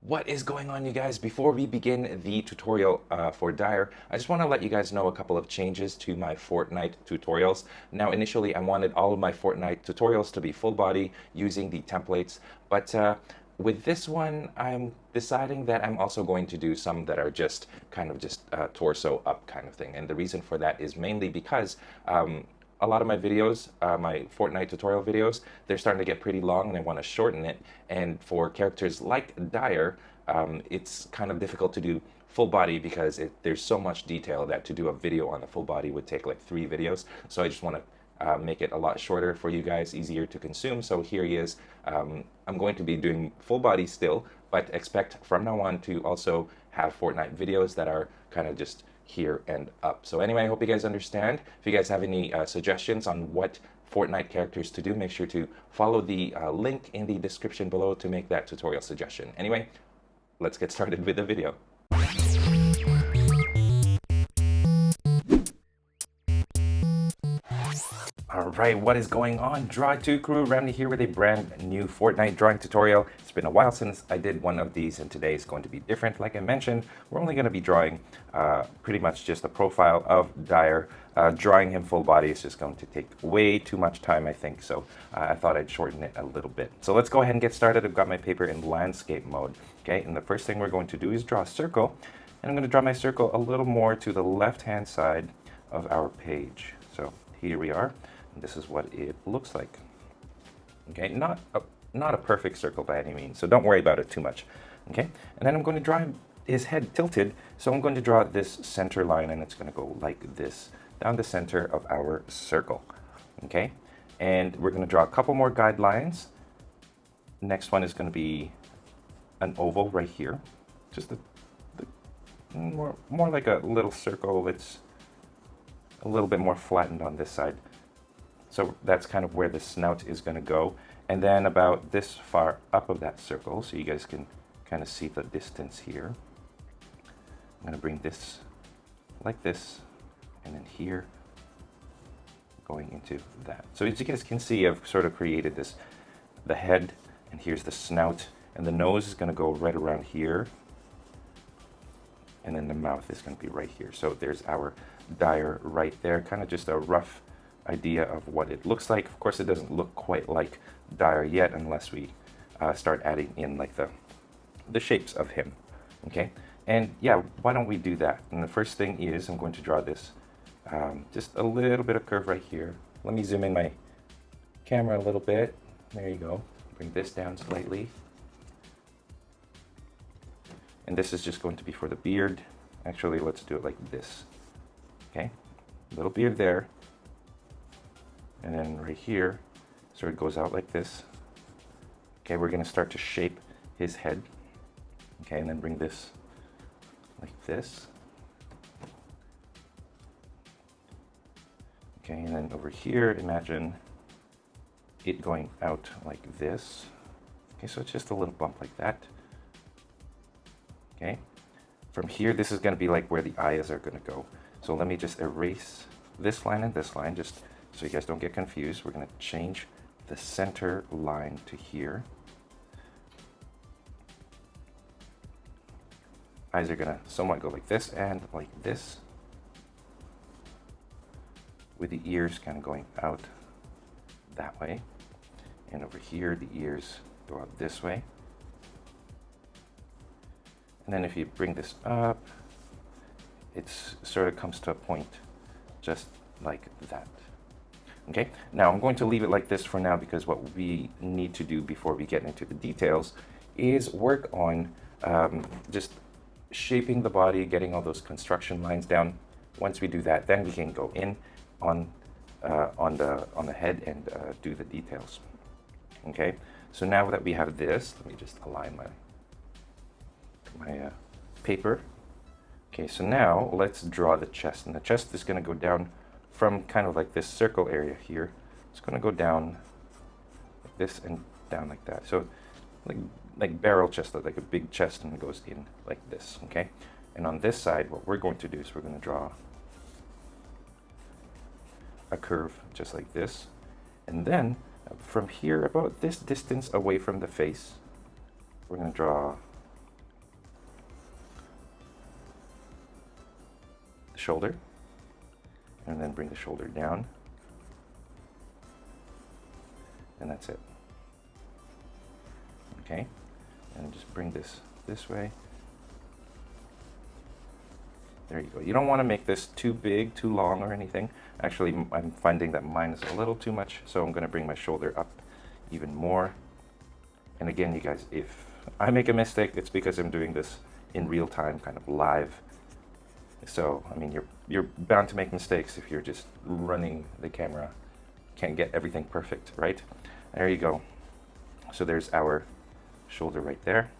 What is going on, you guys? Before we begin the tutorial for Dire, I just want to let you guys know a couple of changes to my Fortnite tutorials. Now, initially, I wanted all of my Fortnite tutorials to be full body using the templates, but with this one, I'm deciding that I'm also going to do some that are just kind of just torso up kind of thing. And the reason for that is mainly because a lot of my videos, my Fortnite tutorial videos, they're starting to get pretty long and I want to shorten it. And for characters like Dire, it's kind of difficult to do full body because there's so much detail that to do a video on the full body would take like 3 videos. So I just want to make it a lot shorter for you guys, easier to consume. So here he is. I'm going to be doing full body still, but expect from now on to also have Fortnite videos that are kind of just here and up. So anyway, I hope you guys understand. If you guys have any suggestions on what Fortnite characters to do, make sure to follow the link in the description below to make that tutorial suggestion. Anyway, let's get started with the video. Alright, what is going on? Draw2 crew, Ramny here with a brand new Fortnite drawing tutorial. It's been a while since I did one of these and today is going to be different. Like I mentioned, we're only going to be drawing pretty much just a profile of Dire. Drawing him full body is just going to take way too much time, I think, so I thought I'd shorten it a little bit. So let's go ahead and get started. I've got my paper in landscape mode, okay? And the first thing we're going to do is draw a circle. And I'm going to draw my circle a little more to the left-hand side of our page. So here we are. This is what it looks like. Okay, not a perfect circle by any means, so don't worry about it too much. Okay, and then I'm going to draw his head tilted, so I'm going to draw this center line, and it's going to go like this down the center of our circle. Okay, and we're going to draw a couple more guidelines. Next one is going to be an oval right here, just more like a little circle. It's a little bit more flattened on this side. So that's kind of where the snout is going to go. And then about this far up of that circle, so you guys can kind of see the distance here. I'm going to bring this like this, and then here, going into that. So as you guys can see, I've sort of created this, the head, and here's the snout, and the nose is going to go right around here. And then the mouth is going to be right here. So there's our Dire right there, kind of just a rough idea of what it looks like. Of course, it doesn't look quite like Dire yet unless we start adding in like the shapes of him. Okay, and yeah, why don't we do that? And the first thing is I'm going to draw this just a little bit of curve right here. Let me zoom in my camera a little bit. There you go. Bring this down slightly. And this is just going to be for the beard. Actually, let's do it like this. Okay, little beard there. And then right here, so it goes out like this. Okay, we're going to start to shape his head. Okay, and then bring this like this. Okay, and then over here, imagine it going out like this. Okay, so it's just a little bump like that. Okay, from here, this is going to be like where the eyes are going to go. So let me just erase this line and this line, just so you guys don't get confused. We're going to change the center line to here. Eyes are going to somewhat go like this and like this, with the ears kind of going out that way. And over here, the ears go out this way. And then if you bring this up, it sort of comes to a point just like that. Okay, now I'm going to leave it like this for now because what we need to do before we get into the details is work on just shaping the body, getting all those construction lines down. Once we do that, then we can go in on the head and do the details. Okay, so now that we have this, let me just align my paper. Okay, so now let's draw the chest, and the chest is going to go down from kind of like this circle area here. It's going to go down like this and down like that. So like barrel chest, like a big chest, and it goes in like this. Okay, and on this side, what we're going to do is we're going to draw a curve just like this, and then from here, about this distance away from the face, we're going to draw shoulder, and then bring the shoulder down, and that's it. Okay, and just bring this way. There you go. You don't want to make this too big, too long or anything. Actually, I'm finding that mine is a little too much, so I'm going to bring my shoulder up even more. And again, you guys, if I make a mistake, it's because I'm doing this in real time, kind of live. So, I mean, you're bound to make mistakes if you're just running the camera. Can't get everything perfect, right? There you go. So there's our shoulder right there.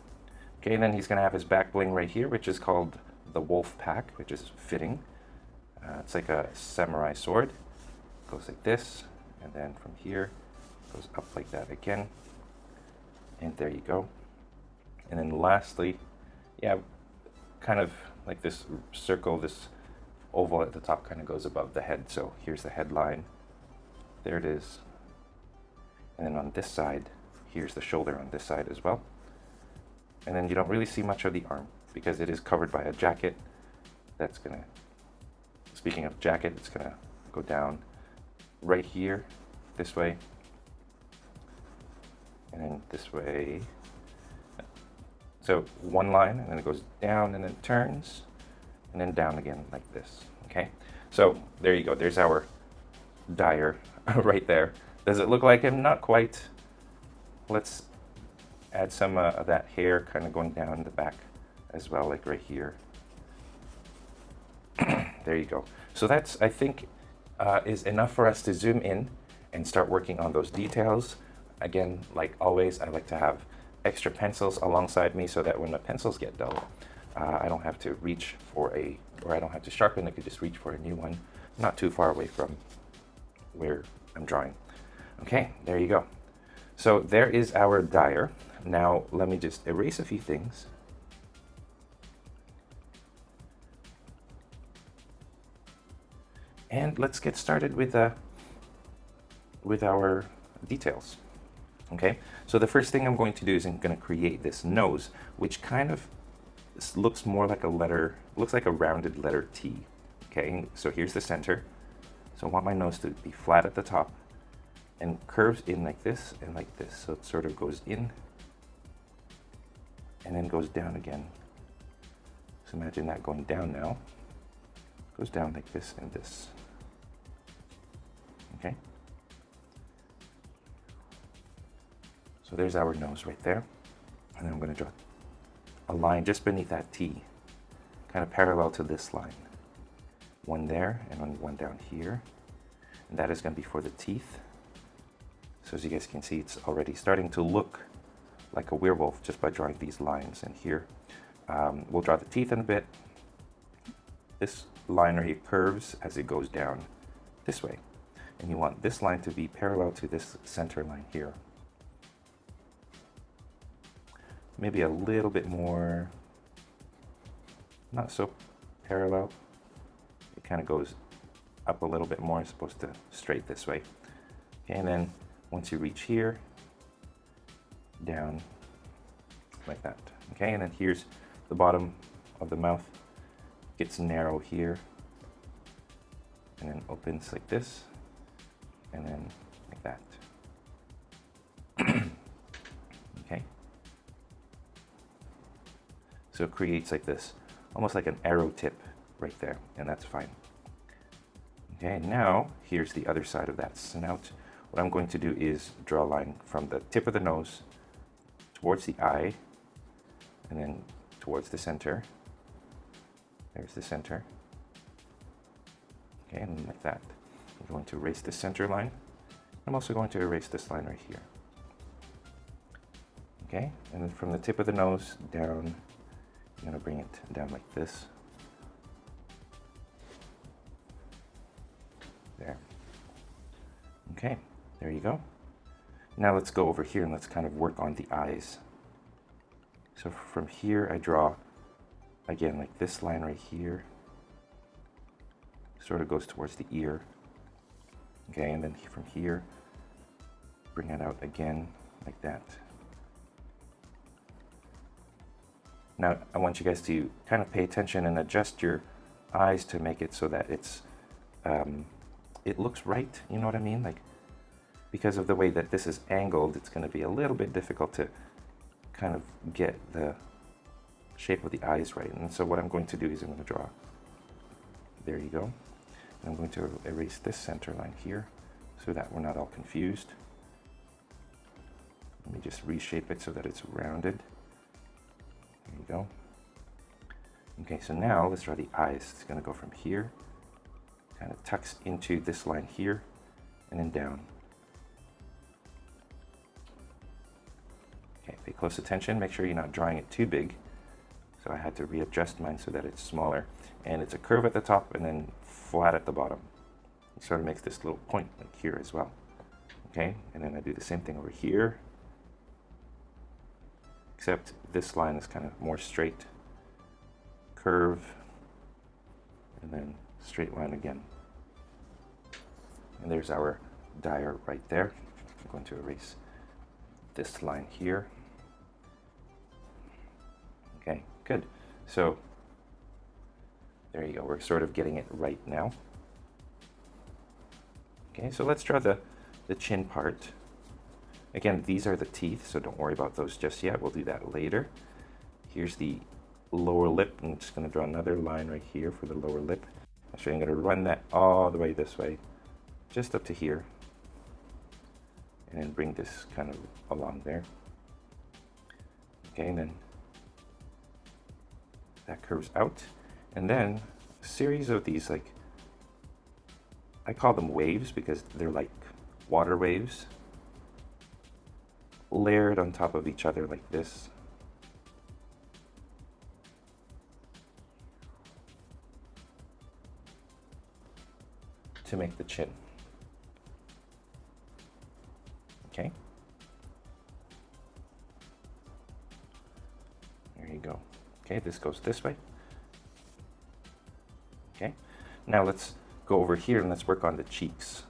Okay, and then he's going to have his back bling right here, which is called the Wolfpack, which is fitting. It's like a samurai sword. It goes like this, and then from here, goes up like that again. And there you go. And then lastly, yeah, kind of like this circle, this oval at the top kind of goes above the head. So here's the headline. There it is. And then on this side, here's the shoulder on this side as well. And then you don't really see much of the arm because it is covered by a jacket. That's gonna, speaking of jacket, it's gonna go down right here, this way, and then this way. So one line, and then it goes down and then turns, and then down again like this, okay? So there you go, there's our dyer right there. Does it look like him? Not quite. Let's add some of that hair kind of going down the back as well, like right here. There you go. So that's, I think, is enough for us to zoom in and start working on those details. Again, like always, I like to have extra pencils alongside me so that when the pencils get dull, I don't have to reach for or I don't have to sharpen, I could just reach for a new one, not too far away from where I'm drawing. Okay, there you go. So there is our dyer. Now let me just erase a few things. And let's get started with our details. Okay, so the first thing I'm going to do is I'm going to create this nose, which kind of looks more like a letter, looks like a rounded letter T. Okay, so here's the center. So I want my nose to be flat at the top and curves in like this and like this. So it sort of goes in and then goes down again. So imagine that going down now. Goes down like this and this. Okay. So there's our nose right there. And then I'm going to draw a line just beneath that T, kind of parallel to this line. One there and one down here. And that is going to be for the teeth. So as you guys can see, it's already starting to look like a werewolf just by drawing these lines. And here, we'll draw the teeth in a bit. This line right here curves as it goes down this way. And you want this line to be parallel to this center line here. Maybe a little bit more, not so parallel. It kind of goes up a little bit more, it's supposed to straight this way. Okay, and then once you reach here, down like that. Okay, and then here's the bottom of the mouth. Gets narrow here, and then opens like this, and then like that. Okay. So it creates like this, almost like an arrow tip right there, and that's fine. Okay, now here's the other side of that snout. What I'm going to do is draw a line from the tip of the nose towards the eye, and then towards the center. There's the center. Okay, and like that. I'm going to erase the center line. I'm also going to erase this line right here. Okay, and then from the tip of the nose down, I'm going to bring it down like this. There. Okay, there you go. Now let's go over here and let's kind of work on the eyes. So from here I draw, again, like this line right here. Sort of goes towards the ear. Okay, and then from here, bring it out again, like that. Now I want you guys to kind of pay attention and adjust your eyes to make it so that it looks right, you know what I mean? Like, because of the way that this is angled, it's going to be a little bit difficult to kind of get the shape of the eyes right. And so what I'm going to do is I'm going to draw, there you go. And I'm going to erase this center line here so that we're not all confused. Let me just reshape it so that it's rounded. There you go. Okay, so now let's draw the eyes. It's going to go from here, kind of tucks into this line here, and then down. Okay, pay close attention. Make sure you're not drawing it too big. So I had to readjust mine so that it's smaller. And it's a curve at the top and then flat at the bottom. It sort of makes this little point like here as well. Okay, and then I do the same thing over here. Except this line is kind of more straight. Curve, and then straight line again. And there's our dire right there. I'm going to erase this line here. Okay, good. So there you go. We're sort of getting it right now. Okay, so let's draw the chin part. Again, these are the teeth, so don't worry about those just yet. We'll do that later. Here's the lower lip. I'm just going to draw another line right here for the lower lip. Actually, I'm going to run that all the way this way, just up to here, and then bring this kind of along there. Okay, and then that curves out, and then a series of these, like, I call them waves because they're like water waves, layered on top of each other like this. To make the chin. Okay. There you go. Okay, this goes this way. Okay. Now let's go over here and let's work on the cheeks.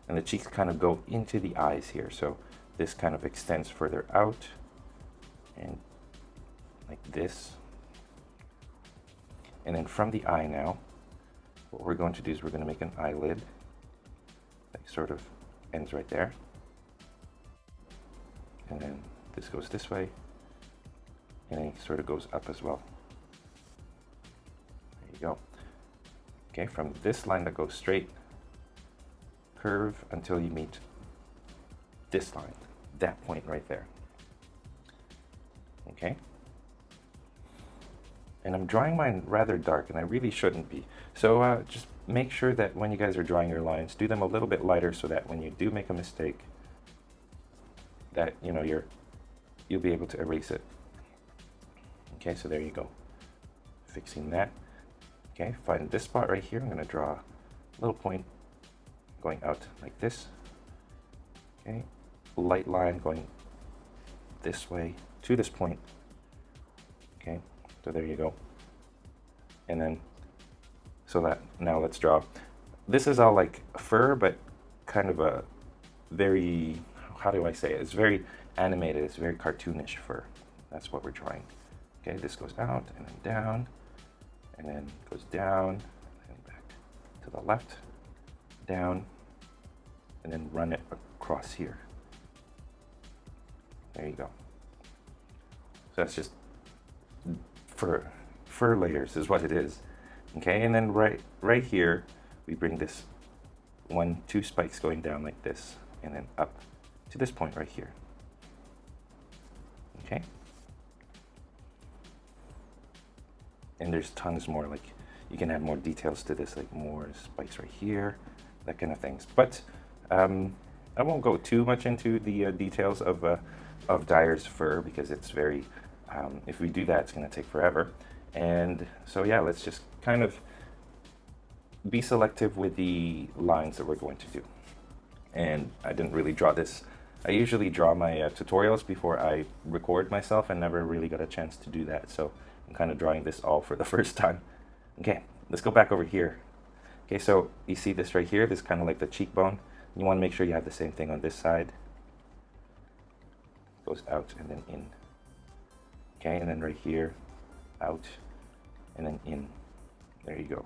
And the cheeks kind of go into the eyes here. So this kind of extends further out and like this. And then from the eye now, what we're going to do is we're going to make an eyelid that sort of ends right there. And then this goes this way, and then it sort of goes up as well. There you go. Okay, from this line that goes straight, curve until you meet this line, that point right there. Okay. And I'm drawing mine rather dark, and I really shouldn't be. So just make sure that when you guys are drawing your lines, do them a little bit lighter so that when you do make a mistake, that you'll be able to erase it. Okay, so there you go. Fixing that. Okay, find this spot right here. I'm going to draw a little point going out like this. Okay, light line going this way to this point. Okay. So there you go. And then, so that, now let's draw. This is all like fur, but kind of a very, how do I say it? It's very animated, it's very cartoonish fur. That's what we're drawing. Okay, this goes out and then down, and then goes down, and back to the left, down, and then run it across here. There you go. So that's just fur layers is what it is. Okay, and then right here we bring this two spikes going down like this and then up to this point right here. Okay, and there's tons more, like you can add more details to this, like more spikes right here, that kind of things. But I won't go too much into the details of Dyer's fur because it's very if we do that, it's going to take forever. And so yeah, let's just kind of be selective with the lines that we're going to do. And I didn't really draw this. I usually draw my tutorials before I record myself and never really got a chance to do that. So I'm kind of drawing this all for the first time. Okay, let's go back over here. Okay, so you see this right here, this kind of like the cheekbone. You want to make sure you have the same thing on this side. Goes out and then in. Okay, and then right here, out, and then in. There you go.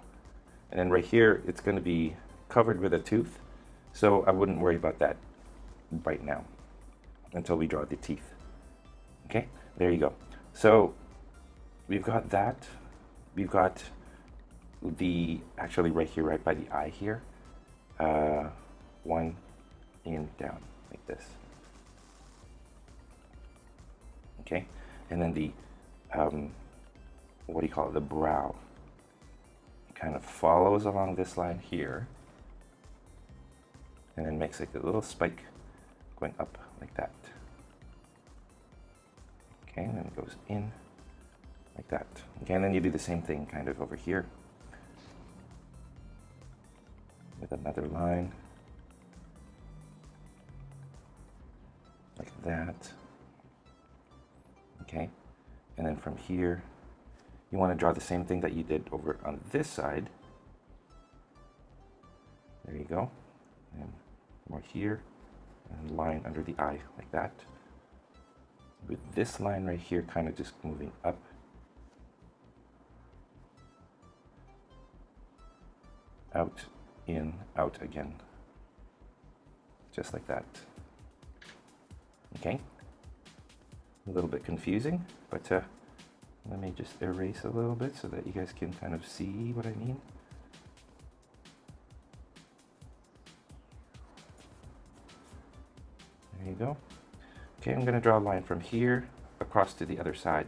And then right here, it's going to be covered with a tooth. So I wouldn't worry about that right now until we draw the teeth. Okay, there you go. So we've got that. We've got the, actually right here, right by the eye here, one in, down, like this. Okay, and then the, what do you call it, the brow. It kind of follows along this line here, and then makes like a little spike going up like that. Okay, and then it goes in like that. Okay, and then you do the same thing kind of over here with another line like that. Okay, and then from here you want to draw the same thing that you did over on this side. There you go, and more here, and line under the eye like that, with this line right here kind of just moving up. Out, in, out again, just like that. Okay, a little bit confusing, but let me just erase a little bit so that you guys can kind of see what I mean. There you go. Okay, I'm going to draw a line from here across to the other side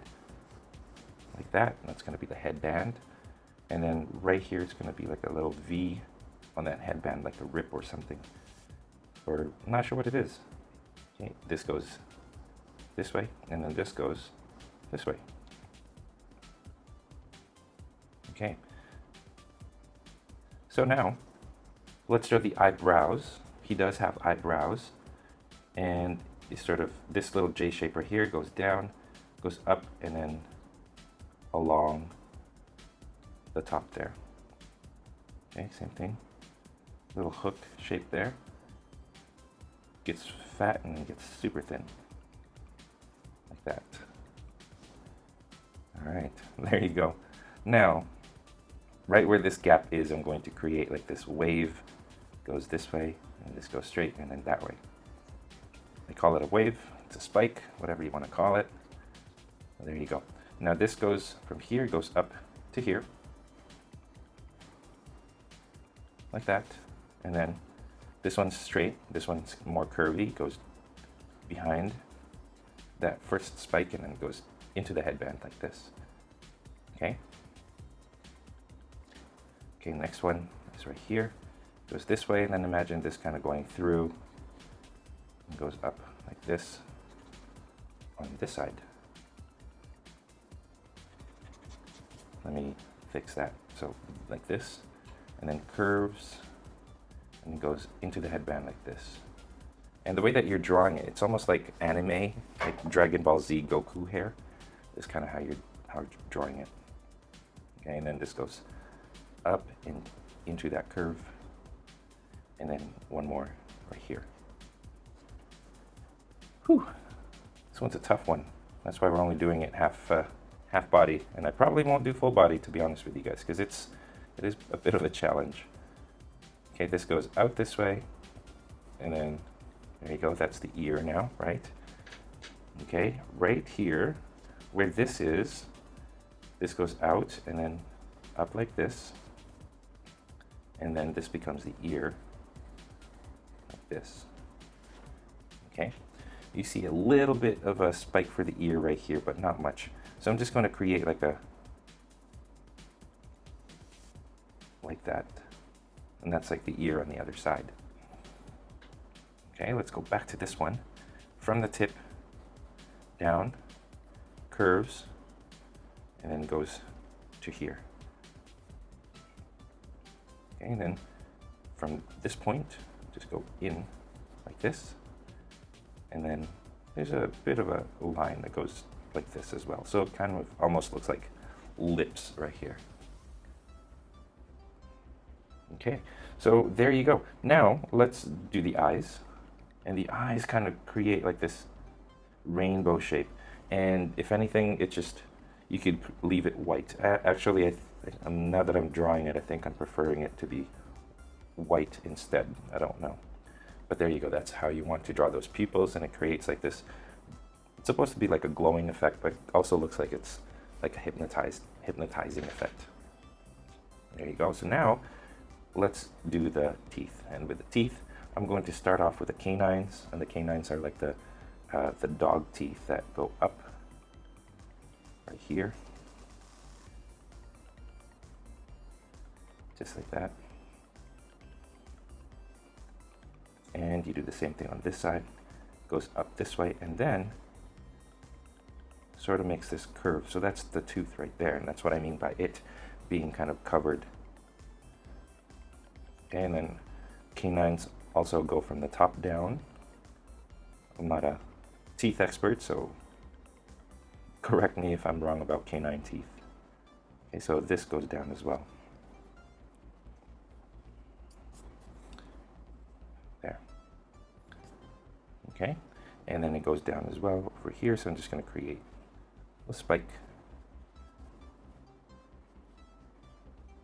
like that. That's going to be the headband. And then right here is going to be like a little V on that headband, like a rip or something. Or I'm not sure what it is. Okay, this goes this way, and then this goes this way. Okay. So now, let's draw the eyebrows. He does have eyebrows. And it's sort of, this little J shape right here goes down, goes up, and then along the top there. Okay, same thing. Little hook shape there. Gets fat and then gets super thin. Like that. Alright, there you go. Now, right where this gap is, I'm going to create like this wave. Goes this way, and this goes straight, and then that way. I call it a wave, it's a spike, whatever you want to call it. There you go. Now this goes from here, goes up to here. Like that. And then this one's straight, this one's more curvy, goes behind that first spike and then goes into the headband like this. Okay? Okay, next one is right here. Goes this way, and then imagine this kind of going through and goes up like this on this side. Let me fix that. So like this, and then curves and goes into the headband like this. And the way that you're drawing it, it's almost like anime, like Dragon Ball Z Goku hair. Is kind of how you're drawing it. Okay, and then this goes up and into that curve, and then one more right here. Whew. This one's a tough one. That's why we're only doing it half body, and I probably won't do full body, to be honest with you guys, because it is a bit of a challenge. Okay, this goes out this way, and then there you go. That's the ear now, right? Okay, right here, where this is, this goes out and then up like this, and then this becomes the ear, like this. Okay. You see a little bit of a spike for the ear right here, but not much. So I'm just going to create like that. And that's like the ear on the other side. Okay, let's go back to this one. From the tip down, curves, and then goes to here. Okay, and then from this point, just go in like this. And then there's a bit of a line that goes like this as well. So it kind of almost looks like lips right here. Okay, so there you go. Now let's do the eyes. And the eyes kind of create like this rainbow shape. And if anything, it just, you could leave it white. Actually, I now that I'm drawing it, I think I'm preferring it to be white instead. I don't know. But there you go. That's how you want to draw those pupils, and it creates like this. It's supposed to be like a glowing effect, but also looks like it's like a hypnotizing effect. There you go. So now let's do the teeth. And with the teeth, I'm going to start off with the canines, and the canines are like the dog teeth that go up right here, just like that. And you do the same thing on this side, goes up this way, and then sort of makes this curve. So that's the tooth right there, and that's what I mean by it being kind of covered. And then canines also go from the top down. I'm not a teeth expert, so correct me if I'm wrong about canine teeth. Okay, so this goes down as well. There. Okay, and then it goes down as well over here, so I'm just going to create a spike.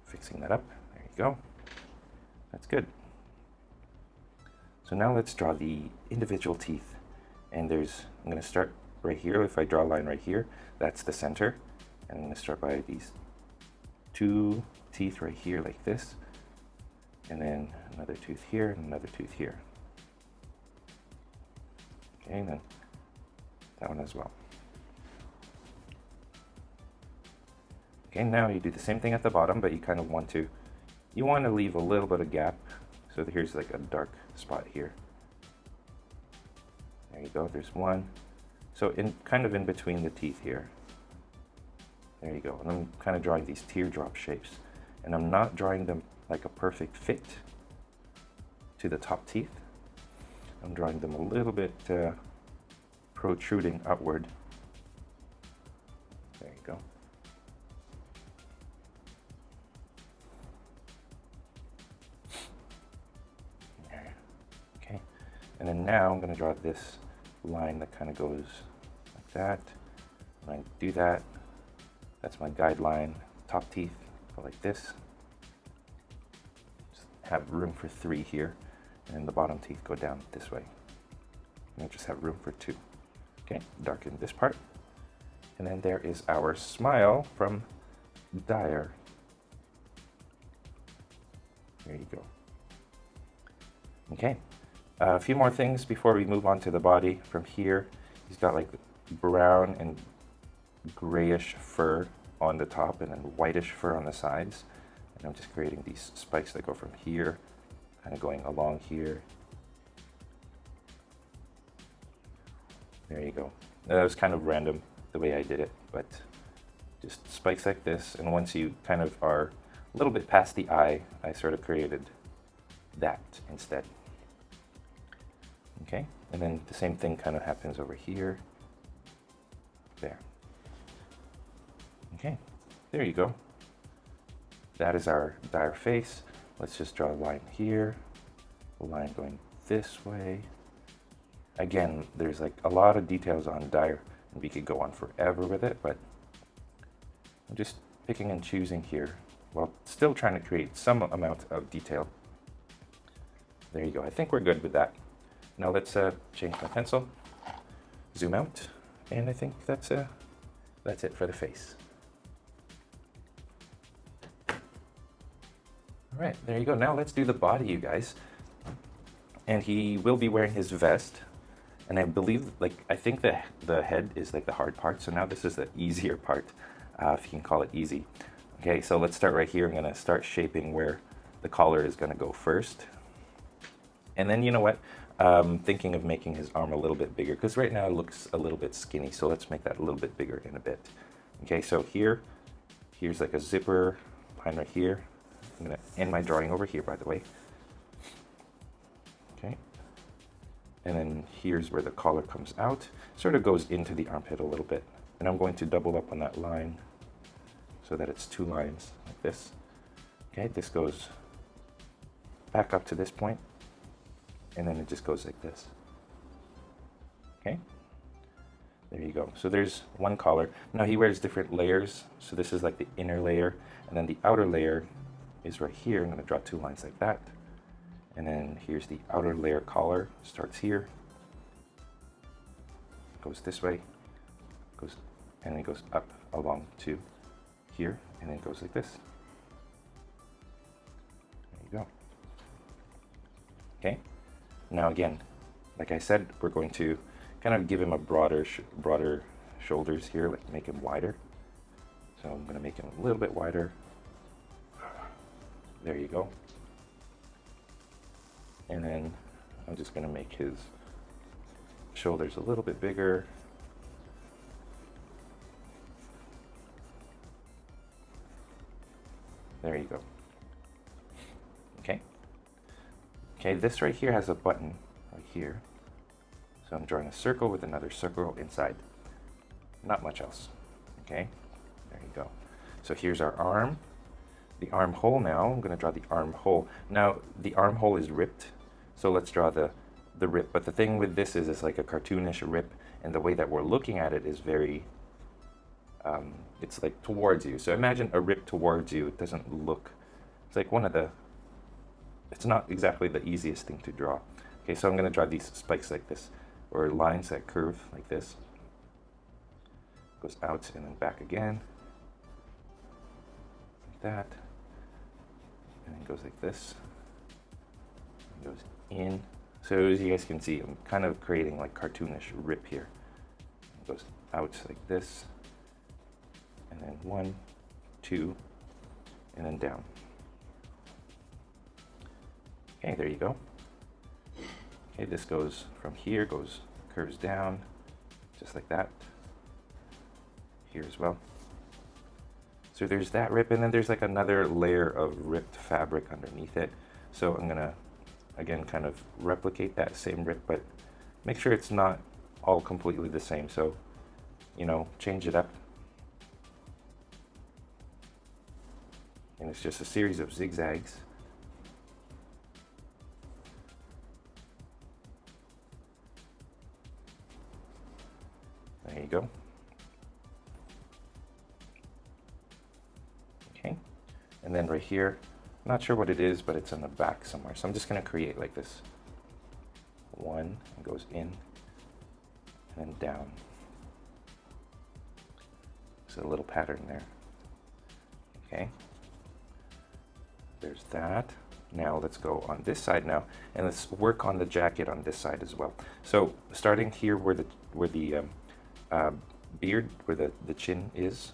Fixing that up. There you go. That's good. So now let's draw the individual teeth. And I'm going to start right here. If I draw a line right here, that's the center. And I'm going to start by these two teeth right here like this. And then another tooth here and another tooth here. Okay, and then that one as well. Okay, now you do the same thing at the bottom, but you kind of want to leave a little bit of gap. So here's like a dark spot here. There you go, there's one. So kind of in between the teeth here. There you go, and I'm kind of drawing these teardrop shapes. And I'm not drawing them like a perfect fit to the top teeth. I'm drawing them a little bit protruding outward. There you go. Okay, and then now I'm going to draw this line that kind of goes like that. When I do that, that's my guideline. Top teeth go like this. Just have room for 3 here, and then the bottom teeth go down this way. And I just have room for 2. Okay, darken this part. And then there is our smile from Dyer. There you go. Okay, a few more things before we move on to the body. From here, he's got like brown and grayish fur on the top and then whitish fur on the sides. And I'm just creating these spikes that go from here, kind of going along here. There you go. That was kind of random the way I did it, but just spikes like this. And once you kind of are a little bit past the eye, I sort of created that instead. Okay, and then the same thing kind of happens over here. There. Okay, there you go. That is our Dyer face. Let's just draw a line here, a line going this way. Again, there's like a lot of details on Dyer, and we could go on forever with it, but I'm just picking and choosing here while still trying to create some amount of detail. There you go. I think we're good with that. Now let's change my pencil, zoom out, and I think that's it for the face. All right, there you go. Now let's do the body, you guys. And he will be wearing his vest. And I believe, I think the head is like the hard part. So now this is the easier part, if you can call it easy. Okay, so let's start right here. I'm gonna start shaping where the collar is gonna go first. And then, you know what? Thinking of making his arm a little bit bigger, because right now it looks a little bit skinny. So let's make that a little bit bigger in a bit. Okay, so here's like a zipper line right here. I'm gonna end my drawing over here, by the way. Okay. And then here's where the collar comes out. Sort of goes into the armpit a little bit. And I'm going to double up on that line so that it's 2 lines like this. Okay, this goes back up to this point, and then it just goes like this. Okay, There you go. So there's one collar. Now he wears different layers. So this is like the inner layer, and then the outer layer is right here. I'm going to draw two lines like that. And then here's the outer layer collar. Starts here, goes this way, goes, and then goes up along to here, and then goes like this. There you go. Okay. Now again, like I said, we're going to kind of give him a broader shoulders here, like make him wider. So I'm going to make him a little bit wider. There you go. And then I'm just going to make his shoulders a little bit bigger. There you go. Okay. Okay, this right here has a button right here. So I'm drawing a circle with another circle inside. Not much else. Okay, there you go. So here's our arm. The armhole now, I'm going to draw the armhole. Now, the armhole is ripped, so let's draw the rip. But the thing with this is it's like a cartoonish rip, and the way that we're looking at it is very, it's like towards you. So imagine a rip towards you. It doesn't look, it's like one of the, it's not exactly the easiest thing to draw. Okay, so I'm going to draw these spikes like this, or lines that curve like this. Goes out and then back again, like that. And then goes like this, and goes in. So as you guys can see, I'm kind of creating like cartoonish rip here. It goes out like this, and then 1, 2, and then down. Okay, there you go. Okay, this goes from here, curves down, just like that. Here as well. So there's that rip, and then there's like another layer of ripped fabric underneath it. So I'm gonna, again, kind of replicate that same rip, but make sure it's not all completely the same. So, you know, change it up. And it's just a series of zigzags. There you go. Okay, and then right here, not sure what it is, but it's on the back somewhere. So I'm just going to create like this. 1, and goes in, and then down. There's a little pattern there. Okay, there's that. Now let's go on this side now, and let's work on the jacket on this side as well. So starting here where the beard, where the chin is,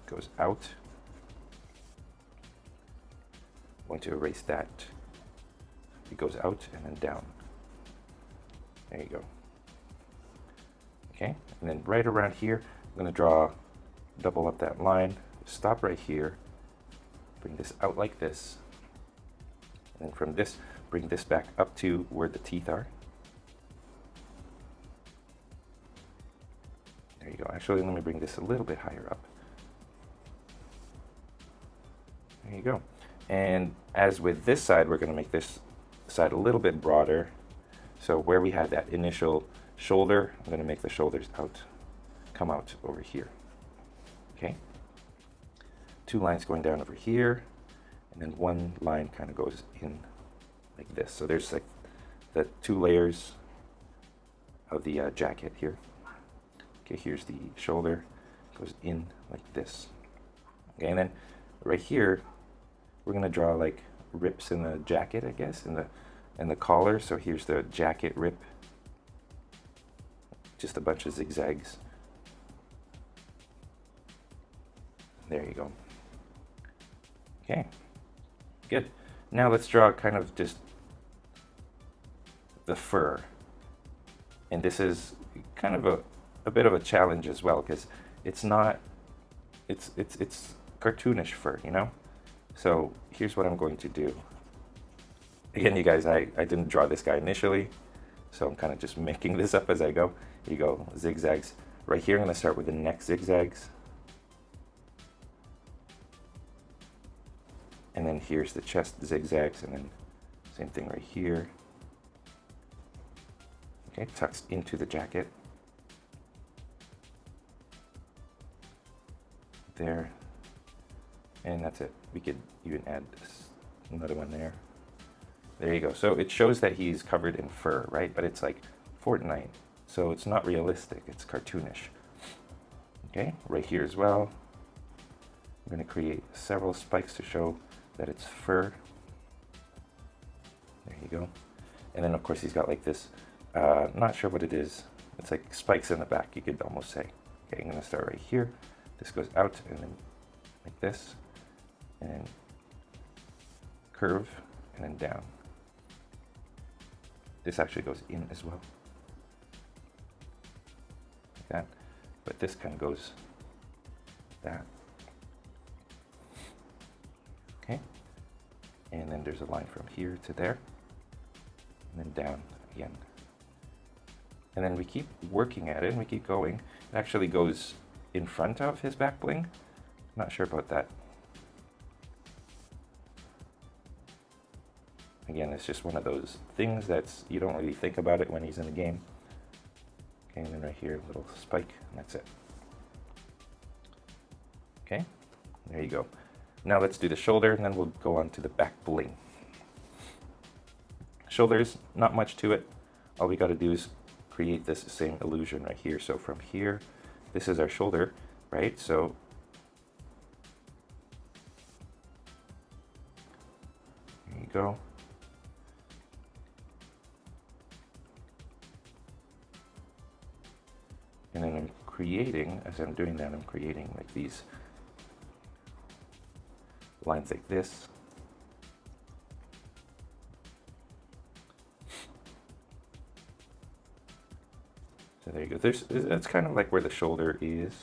goes out. I'm going to erase that. It goes out and then down. There you go. Okay, and then right around here, I'm going to double up that line, stop right here, bring this out like this, and then from this, bring this back up to where the teeth are. There you go. Actually, let me bring this a little bit higher up. There you go. And as with this side, we're going to make this side a little bit broader. So where we had that initial shoulder, I'm going to make the shoulders come out over here. Okay. 2 lines going down over here, and then 1 line kind of goes in like this. So there's like the 2 layers of the jacket here. Okay, here's the shoulder, goes in like this. Okay, and then right here, we're gonna draw like rips in the jacket, I guess, in the collar. So here's the jacket rip, just a bunch of zigzags. There you go. Okay, good. Now let's draw kind of just the fur, and this is kind of a bit of a challenge as well, because it's cartoonish fur, you know. So here's what I'm going to do. Again, you guys, I didn't draw this guy initially, so I'm kind of just making this up as I go. Here you go, zigzags. Right here, I'm going to start with the neck zigzags. And then here's the chest zigzags, and then same thing right here. Okay, tucks into the jacket. there, and that's it. We could even add another one there. There you go. So it shows that he's covered in fur, right? But it's like Fortnite, so it's not realistic, it's cartoonish. Okay, right here as well, I'm going to create several spikes to show that it's fur. There you go. And then of course he's got like this, not sure what it is, it's like spikes in the back, you could almost say. Okay, I'm going to start right here. This goes out and then like this, and curve, and then down. This actually goes in as well, like that. But this kind of goes that. Okay, and then there's a line from here to there, and then down again. And then we keep working at it, and we keep going. It actually goes in front of his back bling. Not sure about that. Again, it's just one of those things that's, you don't really think about it when he's in the game. Okay, and then right here, a little spike, and that's it. Okay, there you go. Now let's do the shoulder, and then we'll go on to the back bling. Shoulders, not much to it. All we got to do is create this same illusion right here. So from here, this is our shoulder, right? So there you go. And then I'm creating, as I'm doing that, I'm creating like these lines like this. So there you go. That's kind of like where the shoulder is.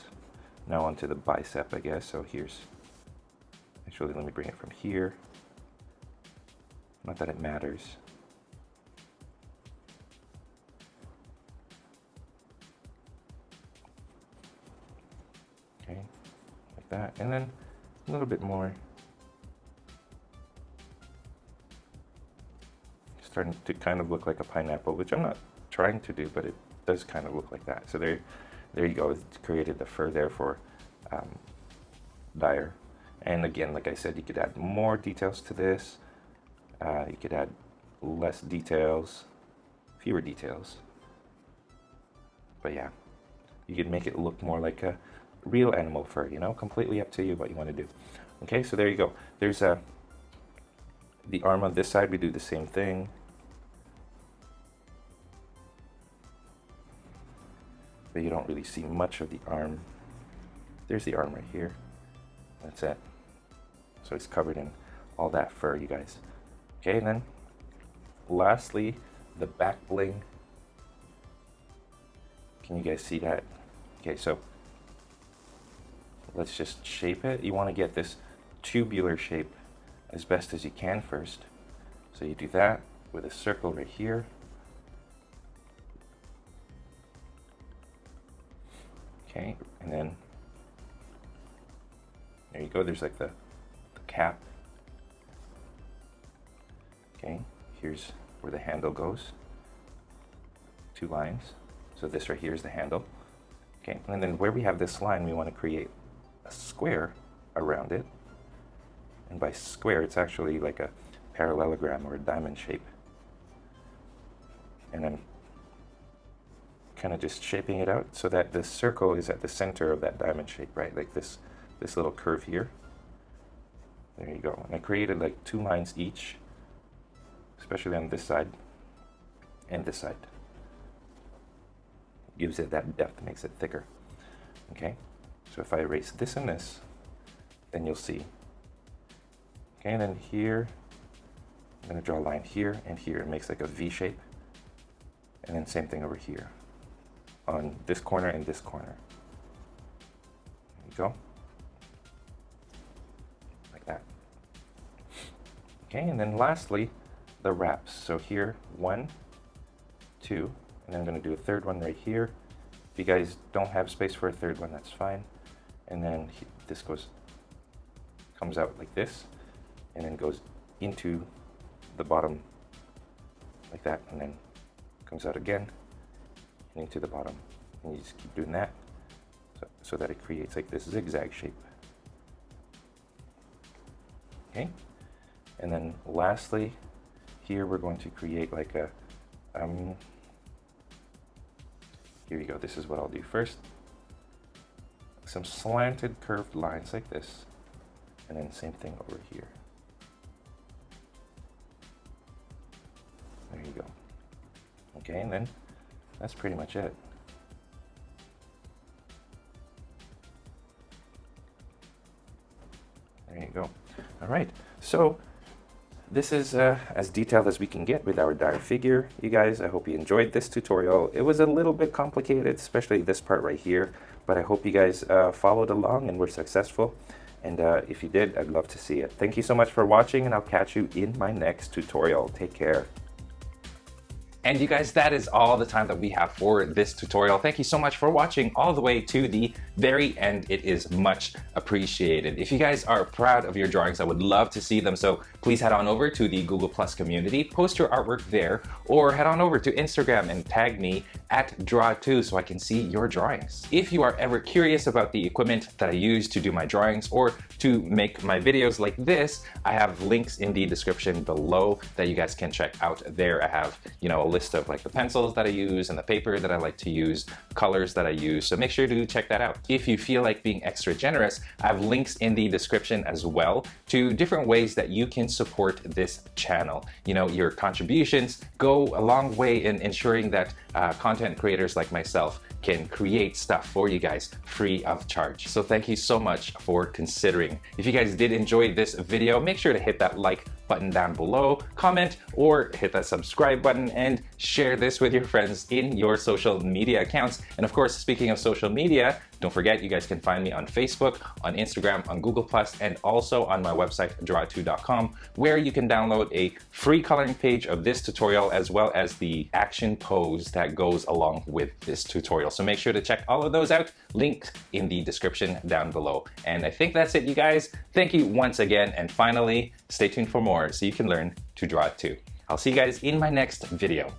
Now onto the bicep, I guess. So here's, actually let me bring it from here. Not that it matters. Okay, like that. And then a little bit more. Starting to kind of look like a pineapple, which I'm not trying to do, but it does kind of look like that. So there you go. It's created the fur there for Dyer. And again, like I said, you could add more details to this. You could add less details, fewer details. But yeah, you could make it look more like a real animal fur, you know, completely up to you what you want to do. Okay, so there you go. There's the arm on this side, we do the same thing. But you don't really see much of the arm. There's the arm right here. That's it. So it's covered in all that fur, you guys. Okay, and then lastly, the back bling. Can you guys see that? Okay, so let's just shape it. You want to get this tubular shape as best as you can first. So you do that with a circle right here. Okay, and then there you go. There's like the cap. Okay, here's where the handle goes. 2 lines. So this right here is the handle. Okay, and then where we have this line, we want to create a square around it. And by square, it's actually like a parallelogram or a diamond shape. And I'm kind of just shaping it out so that the circle is at the center of that diamond shape, right? Like this little curve here. There you go. And I created like 2 lines each, especially on this side and this side. Gives it that depth, makes it thicker. Okay, so if I erase this and this, then you'll see. Okay, and then here, I'm going to draw a line here and here. It makes like a V shape. And then same thing over here on this corner and this corner. There you go. Like that. Okay, and then lastly, the wraps. So here, 1, 2, and then I'm going to do a 3rd one right here. If you guys don't have space for a 3rd one, that's fine. And then this comes out like this, and then goes into the bottom like that, and then comes out again and into the bottom. And you just keep doing that so that it creates like this zigzag shape. Okay, and then lastly, here we're going to create like a, here you go, this is what I'll do first. Some slanted curved lines like this, and then same thing over here. There you go. Okay, and then that's pretty much it. There you go. All right, so this is as detailed as we can get with our dire figure. You guys, I hope you enjoyed this tutorial. It was a little bit complicated, especially this part right here, but I hope you guys followed along and were successful. And if you did, I'd love to see it. Thank you so much for watching, and I'll catch you in my next tutorial. Take care. And you guys, that is all the time that we have for this tutorial. Thank you so much for watching all the way to the very end. It is much appreciated. If you guys are proud of your drawings, I would love to see them. So please head on over to the Google Plus community, post your artwork there, or head on over to Instagram and tag me at Draw2 so I can see your drawings. If you are ever curious about the equipment that I use to do my drawings or to make my videos like this, I have links in the description below that you guys can check out there. I have, you know, a list of like the pencils that I use and the paper that I like to use, colors that I use, so make sure to check that out. If you feel like being extra generous, I have links in the description as well to different ways that you can support this channel. You know, your contributions go a long way in ensuring that content creators like myself can create stuff for you guys free of charge. So thank you so much for considering. If you guys did enjoy this video, make sure to hit that like button down below, comment, or hit that subscribe button, and share this with your friends in your social media accounts. And of course, speaking of social media, don't forget you guys can find me on Facebook, on Instagram, on Google+, and also on my website, draw2.com, where you can download a free coloring page of this tutorial as well as the action pose that goes along with this tutorial. So make sure to check all of those out, linked in the description down below. And I think that's it, you guys. Thank you once again, and finally, stay tuned for more so you can learn to draw too. I'll see you guys in my next video.